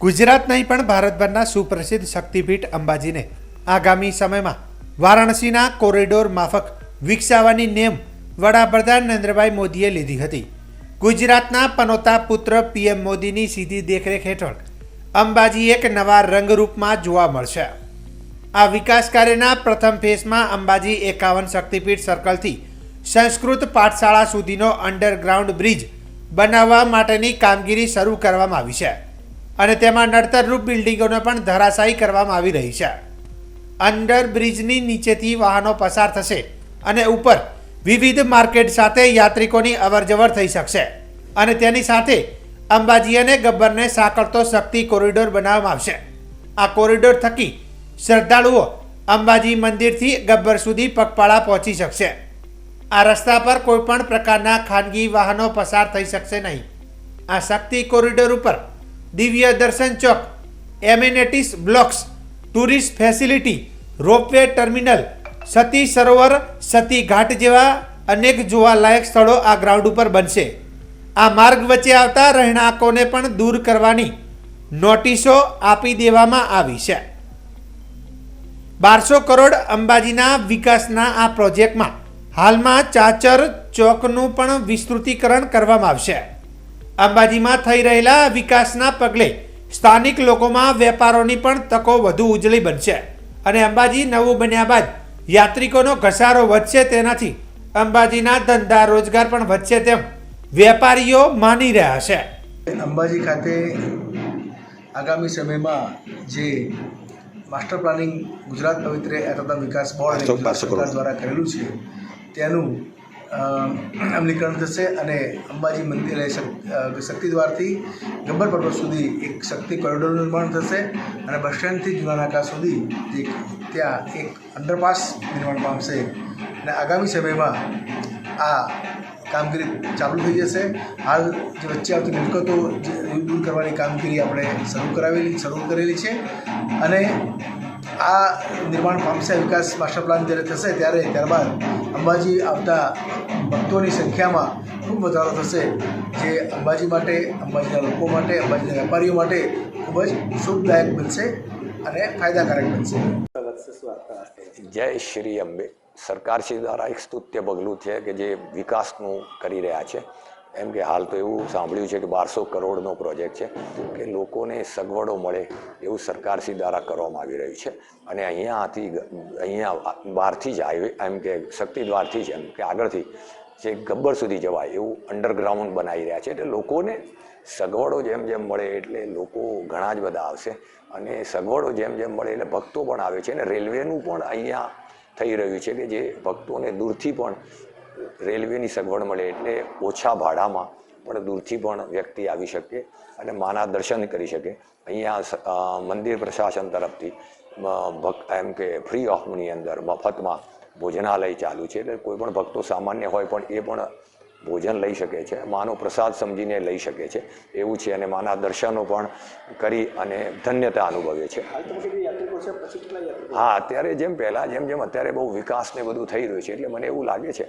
ગુજરાત નહીં પણ ભારતભરના સુપ્રસિદ્ધ શક્તિપીઠ અંબાજીને આગામી સમયમાં વારાણસીના કોરિડોર માફક વિકસાવવાની નેમ વડાપ્રધાન નરેન્દ્રભાઈ મોદીએ લીધી હતી। ગુજરાતના પનોતા પુત્ર પીએમ મોદીની સીધી દેખરેખ હેઠળ અંબાજી એક નવા રંગરૂપમાં જોવા મળશે। આ વિકાસ કાર્યના પ્રથમ ફેઝમાં અંબાજી 51 શક્તિપીઠ સર્કલથી સંસ્કૃત પાઠશાળા સુધીનો અંડરગ્રાઉન્ડ બ્રિજ બનાવવા માટેની કામગીરી શરૂ કરવામાં આવી છે અને તેમાં નડતરરૂપ બિલ્ડિંગોને પણ ધરાશાયી કરવામાં આવી રહી છે। અંડર બ્રિજની નીચેથી વાહનો પસાર થશે અને ઉપર વિવિધ માર્કેટ સાથે યાત્રિકોની અવરજવર થઈ શકશે અને તેની સાથે અંબાજી અને ગબ્બરને સાંકળતો શક્તિ કોરિડોર બનાવવામાં આવશે। આ કોરિડોર થકી શ્રદ્ધાળુઓ અંબાજી મંદિરથી ગબ્બર સુધી પગપાળા પહોંચી શકશે। આ રસ્તા પર કોઈપણ પ્રકારના ખાનગી વાહનો પસાર થઈ શકશે નહીં। આ શક્તિ કોરિડોર ઉપર Divya Darshan Chowk, amenities blocks, tourist facility, ropeway terminal, Sati Sarovar, Sati Ghat જેવા અનેક જોવાલાયક સ્થળો આ ગ્રાઉન્ડ ઉપર બનશે। આ માર્ગ વચ્ચે આવતા રહેણાંકોને પણ દૂર કરવાની નોટિસો આપી દેવામાં આવી છે। 1200 કરોડ અંબાજીના વિકાસના આ પ્રોજેક્ટમાં હાલમાં ચાચર ચોકનું પણ વિસ્તૃતિકરણ કરવામાં આવશે। અંબાજીમાં થઈ રહેલા વિકાસના પગલે સ્થાનિક લોકોમાં વેપારોની પણ તકો વધુ ઉજળી બનશે અને અંબાજી નવું બન્યા બાદ યાત્રિકોનો ઘસારો વધશે, તેનાથી અંબાજીના ધંધા રોજગાર પણ વધશે તેમ વેપારીઓ માની રહ્યા છે। અંબાજી ખાતે આગામી સમયમાં જે માસ્ટર પ્લાનિંગ ગુજરાત પવિત્ર તથા વિકાસ બોર્ડ સરકાર દ્વારા કરેલું છે તેનું અમલીકરણ થશે અને અંબાજી મંદિર શક્તિદ્વારથી ગબ્બર પર્વત સુધી એક શક્તિ કોરિડોરનું નિર્માણ થશે અને બસ સ્ટેન્ડથી જૂના નાકા સુધી ત્યાં એક અંડરપાસ નિર્માણ પામશે અને આગામી સમયમાં આ કામગીરી ચાલુ થઈ જશે। હાલ જે વચ્ચે આવતી મિલકતો દૂર કરવાની કામગીરી આપણે શરૂ કરેલી છે અને આ નિર્માણ પામશે। વિકાસ માસ્ટર પ્લાન જ્યારે થશે ત્યારબાદ અંબાજી આવતા ભક્તોની સંખ્યામાં ખૂબ વધારો થશે, જે અંબાજી માટે, અંબાજીના લોકો માટે, અંબાજીના વેપારીઓ માટે ખૂબ જ શુભદાયક બનશે અને ફાયદાકારક બનશે। જય શ્રી અંબે। સરકારશ્રી દ્વારા એક સ્તુત્ય પગલું છે કે જે વિકાસનું કરી રહ્યા છે। એમ કે હાલ તો એવું સાંભળ્યું છે કે 1200 કરોડનો પ્રોજેક્ટ છે કે લોકોને સગવડો મળે એવું સરકારશ્રી દ્વારા કરવામાં આવી રહ્યું છે અને અહીંયા બહારથી જ હાઈવે એમ કે શક્તિદ્વારથી જ એમ કે આગળથી જે ગબ્બર સુધી જવાય એવું અંડરગ્રાઉન્ડ બનાવી રહ્યા છે એટલે લોકોને સગવડો જેમ જેમ મળે એટલે લોકો ઘણા જ બધા આવશે અને સગવડો જેમ જેમ મળે એટલે ભક્તો પણ આવે છે અને રેલવેનું પણ અહીંયા થઈ રહ્યું છે કે જે ભક્તોને દૂરથી પણ રેલવેની સગવડ મળે એટલે ઓછા ભાડામાં પણ દૂરથી પણ વ્યક્તિ આવી શકે અને માના દર્શન કરી શકે। અહીંયા મંદિર પ્રશાસન તરફથી એમ કે ફ્રી ઓફની અંદર મફતમાં ભોજનાલય ચાલુ છે એટલે કોઈ પણ ભક્તો સામાન્ય હોય પણ એ પણ ભોજન લઈ શકે છે, માનો પ્રસાદ સમજીને લઈ શકે છે એવું છે અને માના દર્શનો પણ કરી અને ધન્યતા અનુભવે છે। હા, અત્યારે જેમ પહેલાં જેમ અત્યારે બહુ વિકાસને બધું થઈ રહ્યું છે એટલે મને એવું લાગે છે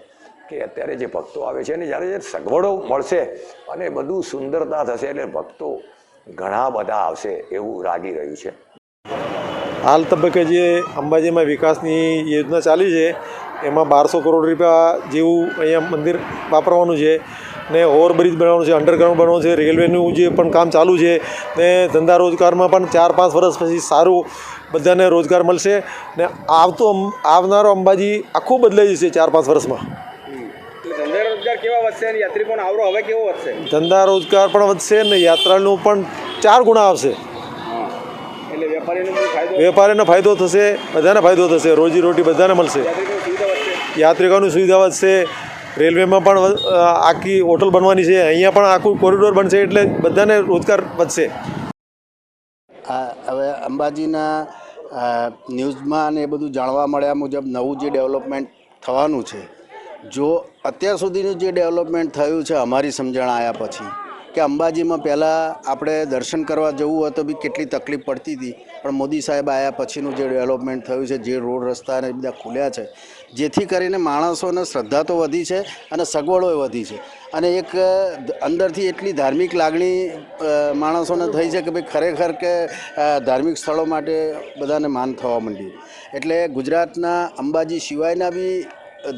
કે અત્યારે જે ભક્તો આવે છે અને જ્યારે સગવડો મળશે અને બધું સુંદરતા થશે એટલે ભક્તો ઘણા બધા આવશે એવું લાગી રહ્યું છે। હાલ તબક્કે જે અંબાજીમાં વિકાસની યોજના ચાલી છે એમાં 1200 કરોડ રૂપિયા જેવું અહીંયા મંદિર વાપરવાનું છે ને ઓવરબ્રિજ બનાવવાનું છે, અંડરગ્રાઉન્ડ બનાવવાનું છે, રેલવેનું જે પણ કામ ચાલુ છે ને ધંધા રોજગારમાં પણ 4-5 વર્ષ પછી સારું બધાને રોજગાર મળશે ને આવનારો અંબાજી આખું બદલાઈ જશે 4-5 વર્ષમાં। ધંધા રોજગાર કેવા વધશે અને યાત્રિકોનો આવરો હવે કેવો વધશે? ધંધા રોજગાર પણ વધશે ને યાત્રાનું પણ 4 ગુણા આવશે એટલે વેપારીનો ફાયદો થશે, બધાને ફાયદો થશે, રોજીરોટી બધાને મળશે, યાત્રિકોની સુવિધા વધશે, રેલવેમાં પણ આખી હોટલ બનવાની છે, અહીંયા પણ આખું કોરિડોર બનશે એટલે બધાને રોજગાર વધશે। હવે અંબાજીના ન્યૂઝમાં અને એ બધું જાણવા મળ્યા મુજબ નવું જે ડેવલપમેન્ટ થવાનું છે, જો અત્યાર સુધીનું જે ડેવલપમેન્ટ થયું છે અમારી સમજણ આવ્યા પછી કે અંબાજીમાં પહેલાં આપણે દર્શન કરવા જવું હોય તો બી કેટલી તકલીફ પડતી હતી, પણ મોદી સાહેબ આવ્યા પછીનું જે ડેવલપમેન્ટ થયું છે, જે રોડ રસ્તા ને બધા ખુલ્યા છે, જેથી કરીને માણસોને શ્રદ્ધા તો વધી છે અને સગવડોય વધી છે, અને એક અંદરથી એટલી ધાર્મિક લાગણી માણસોને થઈ છે કે ભાઈ ખરેખર કે ધાર્મિક સ્થળો માટે બધાને માન થવા માંડ્યું. એટલે ગુજરાતના અંબાજી સિવાયના બી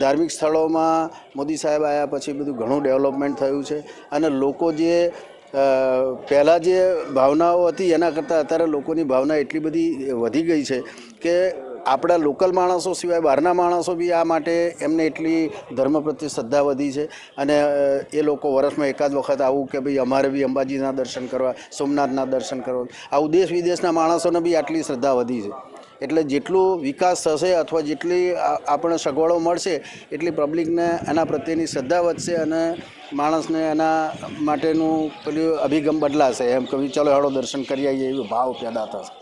ધાર્મિક સ્થળોમાં મોદી સાહેબ આવ્યા પછી બધું ઘણું ડેવલપમેન્ટ થયું છે, અને લોકો જે પહેલાં જે ભાવનાઓ હતી એના કરતાં અત્યારે લોકોની ભાવના એટલી બધી વધી ગઈ છે કે આપણા લોકલ માણસો સિવાય બહારના માણસો બી આ માટે એમને એટલી ધર્મ પ્રત્યે શ્રદ્ધા વધી છે, અને એ લોકો વર્ષમાં એકાદ વખત આવું કે ભાઈ અમારે બી અંબાજીના દર્શન કરવા, સોમનાથના દર્શન કરવા, આવું દેશ વિદેશના માણસોને બી આટલી શ્રદ્ધા વધી છે. એટલે જેટલું વિકાસ થશે અથવા જેટલી આપણને સગવડો મળશે એટલી પબ્લિકને એના પ્રત્યેની શ્રદ્ધા વધશે, અને માણસને એના માટેનું પેલું અભિગમ બદલાશે, એમ કે ચલો હેડો દર્શન કરી આવીએ એવો ભાવ પેદા થશે.